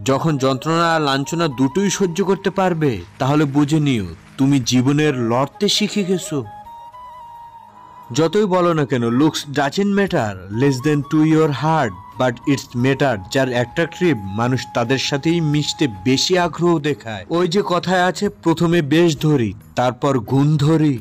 যখন যন্ত্রণা আর লাঞ্ছনা দুটোই সহ্য করতে পারবে, তাহলে বুঝে নিও তুমি জীবনের লড়তে শিখে গেছো। যতই বলো না কেন, looks doesn't matter less than to your heart, but it's matter যার অ্যাট্রাকটিভ মানুষ তাদের সাথেই মিশতে বেশি আগ্রহ দেখায়। ওই যে কথায় আছে, প্রথমে বেশ ধরি তারপর গুণ ধরি।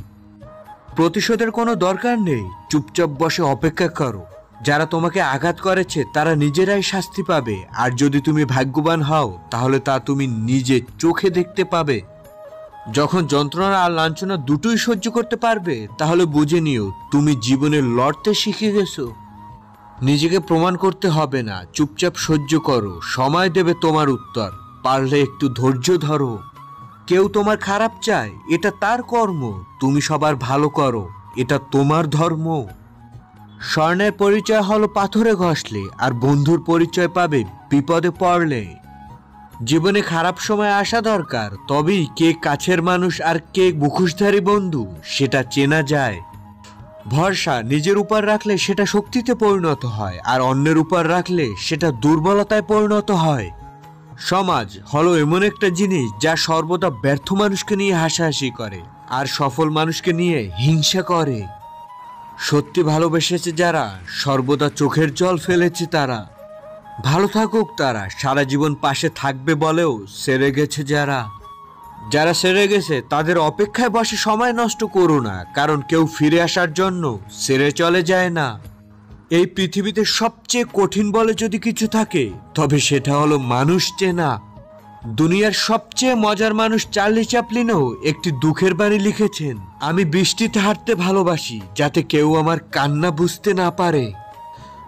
প্রতিশোধের কোনো দরকার নেই, চুপচাপ বসে অপেক্ষা করো। যারা তোমাকে আঘাত করেছে তারা নিজেরাই শাস্তি পাবে, আর যদি তুমি ভাগ্যবান হও তাহলে তা তুমি নিজে চোখে দেখতে পাবে। যখন যন্ত্রণা আর লাঞ্ছনা দুটোই সহ্য করতে পারবে, তাহলে বুঝে নিও তুমি জীবনে লড়তে শিখে গেছো। নিজেকে প্রমাণ করতে হবে না, চুপচাপ সহ্য করো, সময় দেবে তোমার উত্তর। পারলে একটু ধৈর্য ধরো। কেউ তোমার খারাপ চায়, এটা তার কর্ম। তুমি সবার ভালো করো, এটা তোমার ধর্ম। স্বর্ণের পরিচয় হলো পাথরে ঘষলে, আর বন্ধুর পরিচয় পাবে বিপদে পড়লে। জীবনে খারাপ সময় আসা দরকার, তবেই কে কাছের মানুষ আর কে মুখোশধারী বন্ধু সেটা চেনা যায়। ভরসা নিজের উপর রাখলে সেটা শক্তিতে পরিণত হয়, আর অন্যের উপর রাখলে সেটা দুর্বলতায় পরিণত হয়। সমাজ হলো এমন একটা জিনিস যা সর্বদা ব্যর্থ মানুষকে নিয়ে হাসাহাসি করে আর সফল মানুষকে নিয়ে হিংসা করে। সত্যি ভালোবেসেছে যারা, সর্বদা চোখের জল ফেলেছে তারা। ভালো থাকুক তারা, সারা জীবন পাশে থাকবে বলেও সেরে গেছে যারা। যারা সেরে গেছে তাদের অপেক্ষায় বসে সময় নষ্ট করো না, কারণ কেউ ফিরে আসার জন্য সেরে চলে যায় না। এই পৃথিবীতে সবচেয়ে কঠিন বলে যদি কিছু থাকে, তবে সেটা হলো মানুষ চেনা। দুনিয়ার সবচেয়ে মজার মানুষ চার্লি চ্যাপলিনও একটি দুঃখের বাণী লিখেছেন, আমি বৃষ্টিতে হাঁটতে ভালোবাসি যাতে কেউ আমার কান্না বুঝতে না পারে।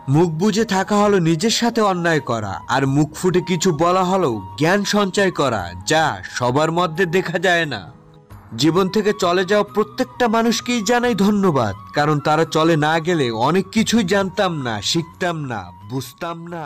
মুখ বুজে থাকা হলো নিজের সাথে অন্যায় করা, আর মুখ ফুটে কিছু বলা হলো জ্ঞান সঞ্চয় করা, যা সবার মধ্যে দেখা যায় না। জীবন থেকে চলে যাওয়া প্রত্যেকটা মানুষকেই জানাই ধন্যবাদ, কারণ তারা চলে না গেলে অনেক কিছুই জানতাম না, শিখতাম না, বুঝতাম না।